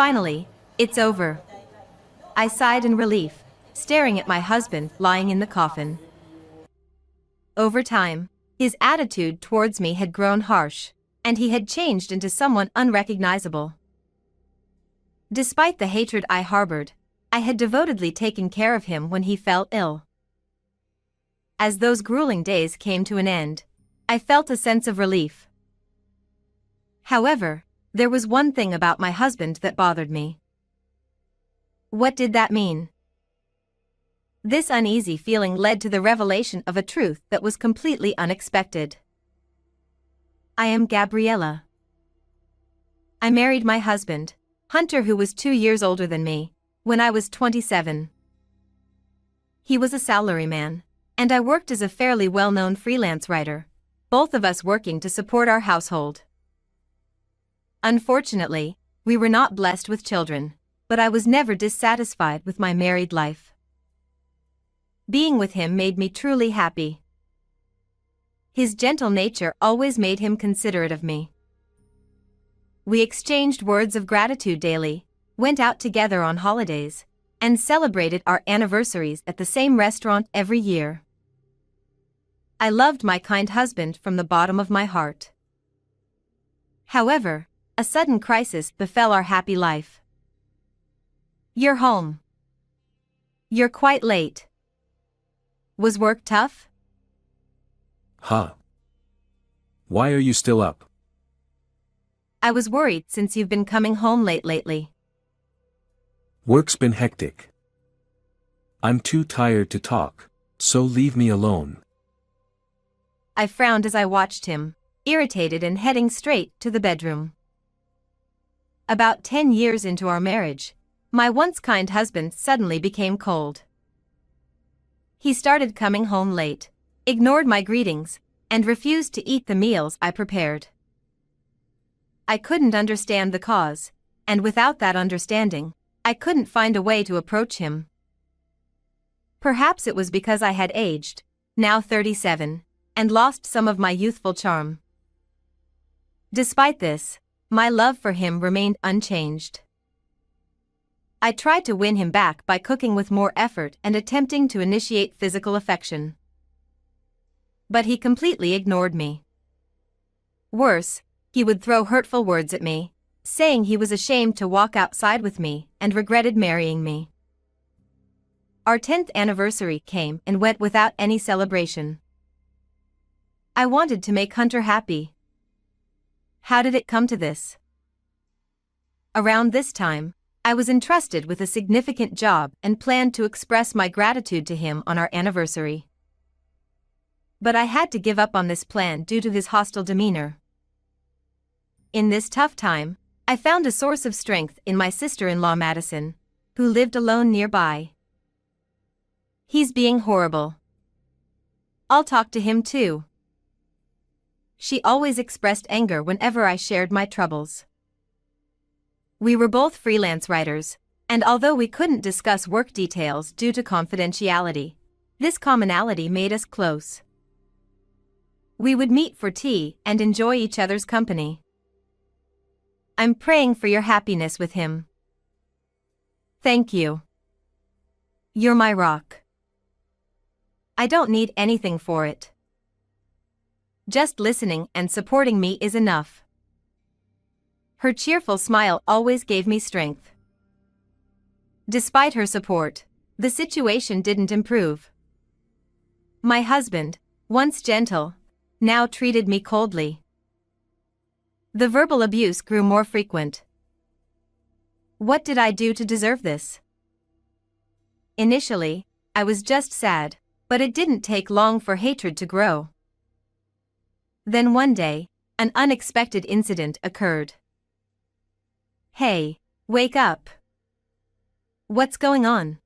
Finally, it's over. I sighed in relief, staring at my husband lying in the coffin. Over time, his attitude towards me had grown harsh, and he had changed into someone unrecognizable. Despite the hatred I harbored, I had devotedly taken care of him when he fell ill. As those grueling days came to an end, I felt a sense of relief. However, there was one thing about my husband that bothered me. What did that mean? This uneasy feeling led to the revelation of a truth that was completely unexpected. I am Gabriella. I married my husband, Hunter, who was 2 years older than me, when I was 27. He was a salaryman, and I worked as a fairly well-known freelance writer, both of us working to support our household. Unfortunately, we were not blessed with children, but I was never dissatisfied with my married life. Being with him made me truly happy. His gentle nature always made him considerate of me. We exchanged words of gratitude daily, went out together on holidays, and celebrated our anniversaries at the same restaurant every year. I loved my kind husband from the bottom of my heart. However, a sudden crisis befell our happy life. "You're home. You're quite late. Was work tough?" Huh? Why are you still up? "I was worried since you've been coming home late lately." Work's been hectic. I'm too tired to talk, so leave me alone. I frowned as I watched him, irritated and heading straight to the bedroom. About 10 years into our marriage, my once kind husband suddenly became cold. He started coming home late, ignored my greetings, and refused to eat the meals I prepared. I couldn't understand the cause, and without that understanding, I couldn't find a way to approach him. Perhaps it was because I had aged, now 37, and lost some of my youthful charm. Despite this, my love for him remained unchanged. I tried to win him back by cooking with more effort and attempting to initiate physical affection. But he completely ignored me. Worse, he would throw hurtful words at me, saying he was ashamed to walk outside with me and regretted marrying me. Our 10th anniversary came and went without any celebration. I wanted to make Hunter happy. How did it come to this? Around this time, I was entrusted with a significant job and planned to express my gratitude to him on our anniversary. But I had to give up on this plan due to his hostile demeanor. In this tough time, I found a source of strength in my sister-in-law Madison, who lived alone nearby. "He's being horrible. I'll talk to him too." She always expressed anger whenever I shared my troubles. We were both freelance writers, and although we couldn't discuss work details due to confidentiality, this commonality made us close. We would meet for tea and enjoy each other's company. "I'm praying for your happiness with him." "Thank you. You're my rock. I don't need anything for it. Just listening and supporting me is enough." Her cheerful smile always gave me strength. Despite her support, the situation didn't improve. My husband, once gentle, now treated me coldly. The verbal abuse grew more frequent. What did I do to deserve this? Initially, I was just sad, but it didn't take long for hatred to grow. Then one day, an unexpected incident occurred. "Hey, wake up. What's going on?"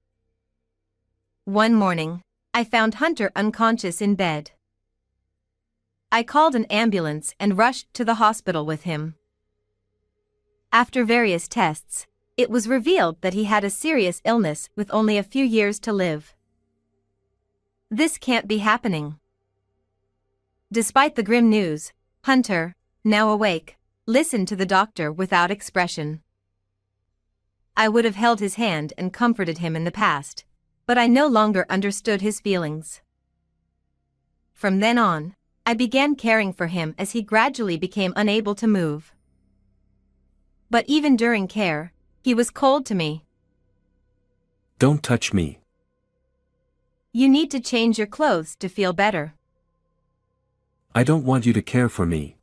One morning, I found Hunter unconscious in bed. I called an ambulance and rushed to the hospital with him. After various tests, it was revealed that he had a serious illness with only a few years to live. This can't be happening. Despite the grim news, Hunter, now awake, listened to the doctor without expression. I would have held his hand and comforted him in the past, but I no longer understood his feelings. From then on, I began caring for him as he gradually became unable to move. But even during care, he was cold to me. Don't touch me. You need to change your clothes to feel better. I don't want you to care for me.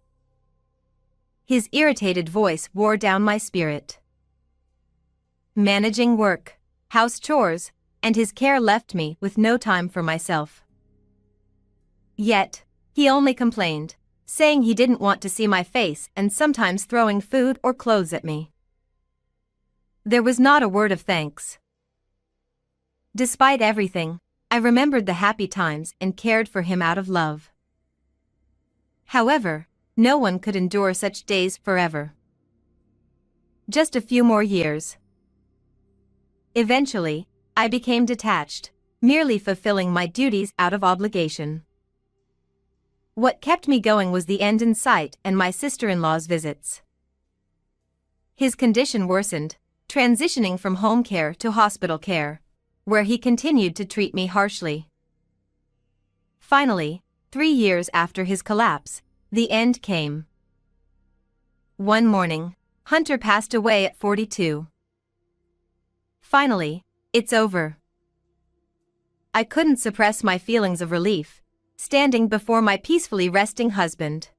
His irritated voice wore down my spirit. Managing work, house chores, and his care left me with no time for myself. Yet, he only complained, saying he didn't want to see my face and sometimes throwing food or clothes at me. There was not a word of thanks. Despite everything, I remembered the happy times and cared for him out of love. However, no one could endure such days forever. Just a few more years. Eventually, I became detached, merely fulfilling my duties out of obligation. What kept me going was the end in sight and my sister-in-law's visits. His condition worsened, transitioning from home care to hospital care, where he continued to treat me harshly. Finally, 3 years after his collapse, the end came. One morning, Hunter passed away at 42. Finally, it's over. I couldn't suppress my feelings of relief, standing before my peacefully resting husband.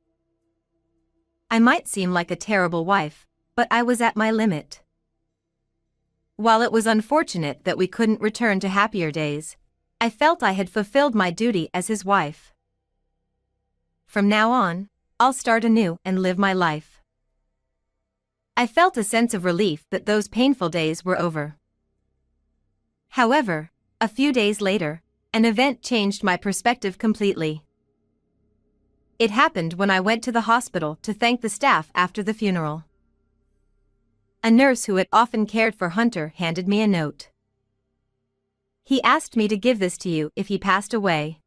I might seem like a terrible wife, but I was at my limit. While it was unfortunate that we couldn't return to happier days, I felt I had fulfilled my duty as his wife. From now on, I'll start anew and live my life. I felt a sense of relief that those painful days were over. However, a few days later, an event changed my perspective completely. It happened when I went to the hospital to thank the staff after the funeral. A nurse who had often cared for Hunter handed me a note. He asked me to give this to you if he passed away.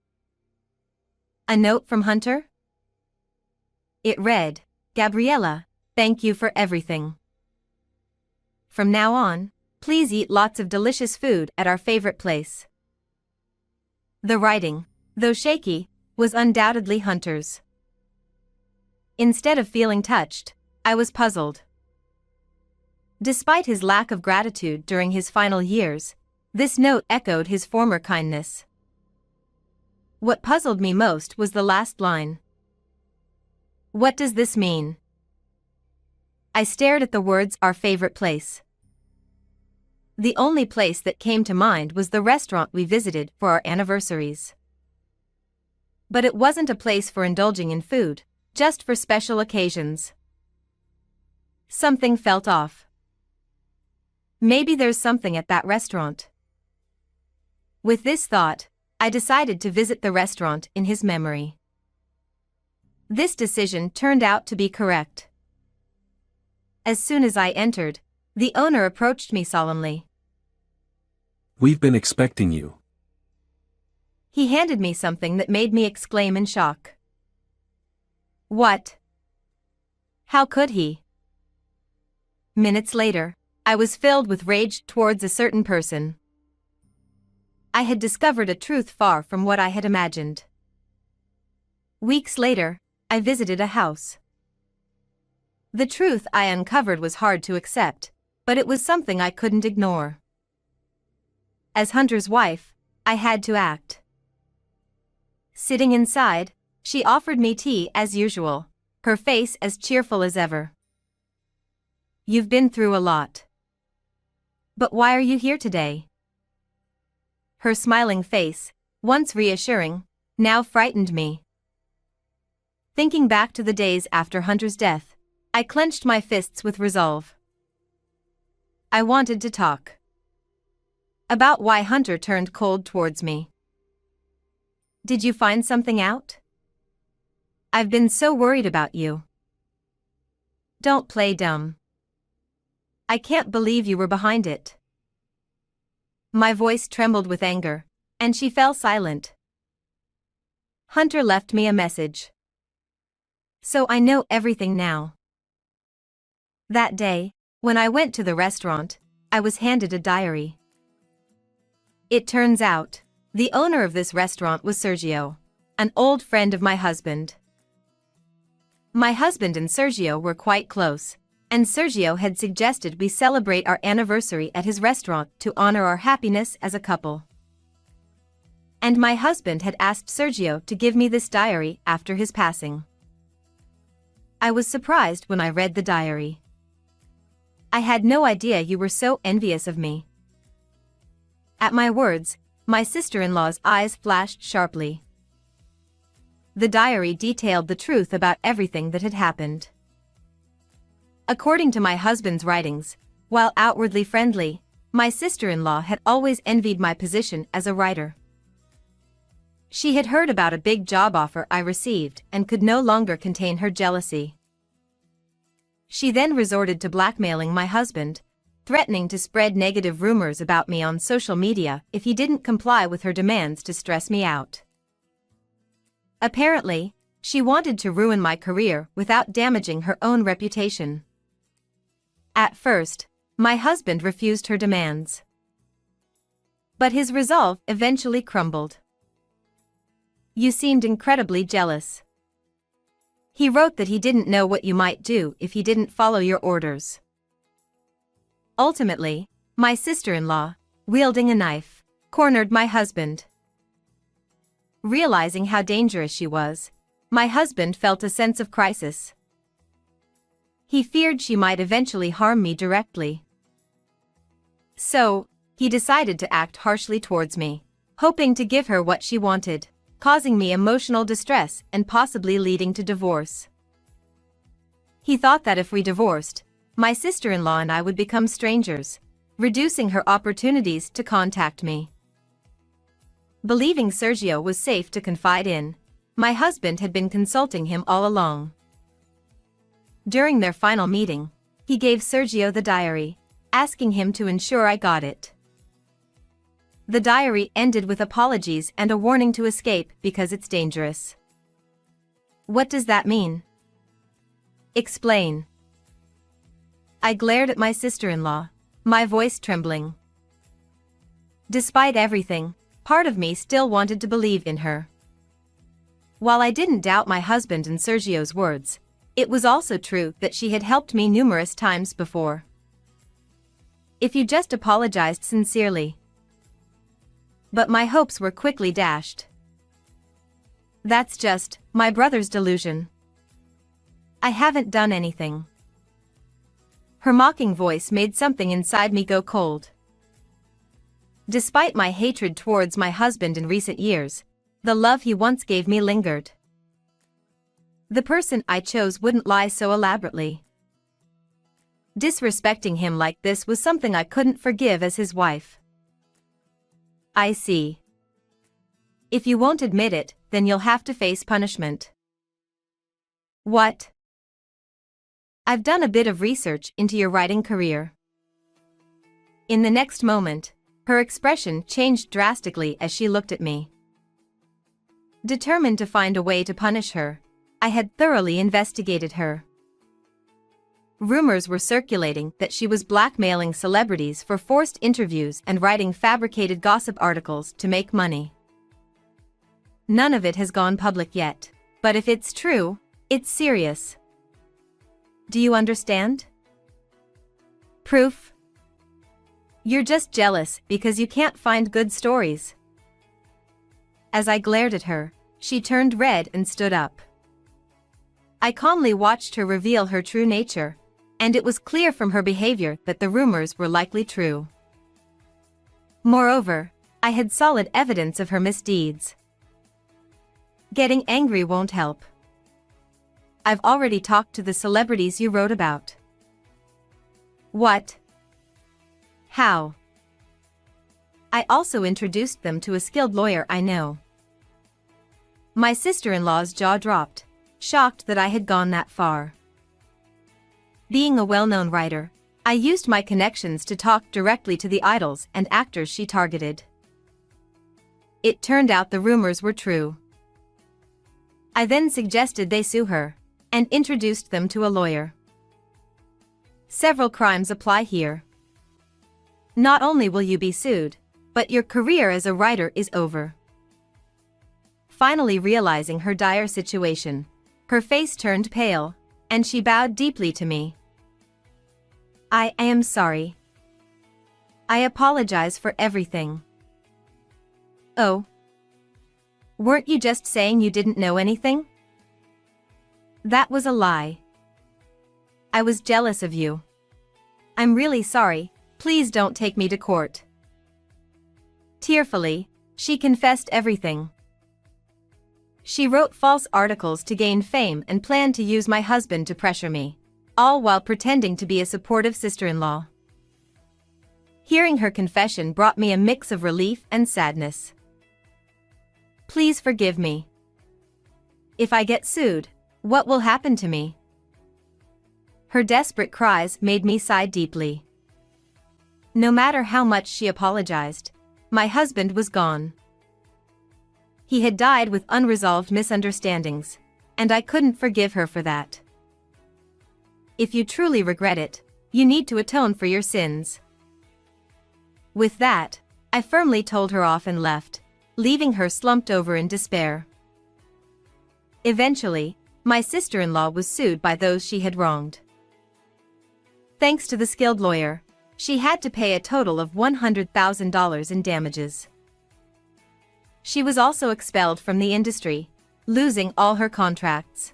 A note from Hunter? It read, "Gabriella, thank you for everything. From now on, please eat lots of delicious food at our favorite place." The writing, though shaky, was undoubtedly Hunter's. Instead of feeling touched, I was puzzled. Despite his lack of gratitude during his final years, this note echoed his former kindness. What puzzled me most was the last line. What does this mean? I stared at the words "our favorite place." The only place that came to mind was the restaurant we visited for our anniversaries. But it wasn't a place for indulging in food, just for special occasions. Something felt off. Maybe there's something at that restaurant. With this thought, I decided to visit the restaurant in his memory. This decision turned out to be correct. As soon as I entered, the owner approached me solemnly. We've been expecting you. He handed me something that made me exclaim in shock. What? How could he? Minutes later, I was filled with rage towards a certain person. I had discovered a truth far from what I had imagined. Weeks later, I visited a house. The truth I uncovered was hard to accept, but it was something I couldn't ignore. As Hunter's wife, I had to act. Sitting inside, she offered me tea as usual, her face as cheerful as ever. You've been through a lot. But why are you here today? Her smiling face, once reassuring, now frightened me. Thinking back to the days after Hunter's death, I clenched my fists with resolve. I wanted to talk about why Hunter turned cold towards me. Did you find something out? I've been so worried about you. Don't play dumb. I can't believe you were behind it. My voice trembled with anger, and she fell silent. Hunter left me a message. So I know everything now. That day, when I went to the restaurant, I was handed a diary. It turns out, the owner of this restaurant was Sergio, an old friend of my husband. My husband and Sergio were quite close, and Sergio had suggested we celebrate our anniversary at his restaurant to honor our happiness as a couple. And my husband had asked Sergio to give me this diary after his passing. I was surprised when I read the diary. I had no idea you were so envious of me. At my words, my sister-in-law's eyes flashed sharply. The diary detailed the truth about everything that had happened. According to my husband's writings, while outwardly friendly, my sister-in-law had always envied my position as a writer. She had heard about a big job offer I received and could no longer contain her jealousy. She then resorted to blackmailing my husband, threatening to spread negative rumors about me on social media if he didn't comply with her demands to stress me out. Apparently, she wanted to ruin my career without damaging her own reputation. At first, my husband refused her demands. But his resolve eventually crumbled. You seemed incredibly jealous. He wrote that he didn't know what you might do if he didn't follow your orders. Ultimately, my sister-in-law, wielding a knife, cornered my husband. Realizing how dangerous she was, my husband felt a sense of crisis. He feared she might eventually harm me directly. So, he decided to act harshly towards me, hoping to give her what she wanted, causing me emotional distress and possibly leading to divorce. He thought that if we divorced, my sister-in-law and I would become strangers, reducing her opportunities to contact me. Believing Sergio was safe to confide in, my husband had been consulting him all along. During their final meeting, he gave Sergio the diary, asking him to ensure I got it. The diary ended with apologies and a warning to escape because it's dangerous. What does that mean? Explain. I glared at my sister-in-law, my voice trembling. Despite everything, part of me still wanted to believe in her. While I didn't doubt my husband and Sergio's words, it was also true that she had helped me numerous times before. If you just apologized sincerely. But my hopes were quickly dashed. That's just my brother's delusion. I haven't done anything. Her mocking voice made something inside me go cold. Despite my hatred towards my husband in recent years, the love he once gave me lingered. The person I chose wouldn't lie so elaborately. Disrespecting him like this was something I couldn't forgive as his wife. I see. If you won't admit it, then you'll have to face punishment. What? I've done a bit of research into your writing career. In the next moment, her expression changed drastically as she looked at me. Determined to find a way to punish her, I had thoroughly investigated her. Rumors were circulating that she was blackmailing celebrities for forced interviews and writing fabricated gossip articles to make money. None of it has gone public yet, but if it's true, it's serious. Do you understand? Proof? You're just jealous because you can't find good stories. As I glared at her, she turned red and stood up. I calmly watched her reveal her true nature, and it was clear from her behavior that the rumors were likely true. Moreover, I had solid evidence of her misdeeds. Getting angry won't help. I've already talked to the celebrities you wrote about. What? How? I also introduced them to a skilled lawyer I know. My sister-in-law's jaw dropped, shocked that I had gone that far. Being a well-known writer, I used my connections to talk directly to the idols and actors she targeted. It turned out the rumors were true. I then suggested they sue her, and introduced them to a lawyer. Several crimes apply here. Not only will you be sued, but your career as a writer is over. Finally realizing her dire situation, her face turned pale, and she bowed deeply to me. I am sorry. I apologize for everything. Oh. Weren't you just saying you didn't know anything? That was a lie. I was jealous of you. I'm really sorry, please don't take me to court. Tearfully, she confessed everything. She wrote false articles to gain fame and planned to use my husband to pressure me, all while pretending to be a supportive sister-in-law. Hearing her confession brought me a mix of relief and sadness. Please forgive me. If I get sued, what will happen to me? Her desperate cries made me sigh deeply. No matter how much she apologized, my husband was gone. He had died with unresolved misunderstandings, and I couldn't forgive her for that. If you truly regret it, you need to atone for your sins. With that, I firmly told her off and left, leaving her slumped over in despair. Eventually, my sister-in-law was sued by those she had wronged. Thanks to the skilled lawyer, she had to pay a total of $100,000 in damages. She was also expelled from the industry, losing all her contracts.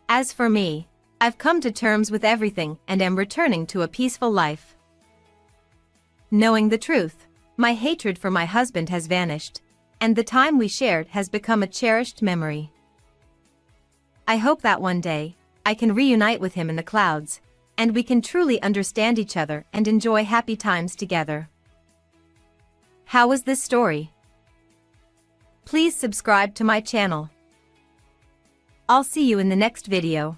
As for me, I've come to terms with everything and am returning to a peaceful life. Knowing the truth, my hatred for my husband has vanished, and the time we shared has become a cherished memory. I hope that one day, I can reunite with him in the clouds, and we can truly understand each other and enjoy happy times together. How was this story? Please subscribe to my channel. I'll see you in the next video.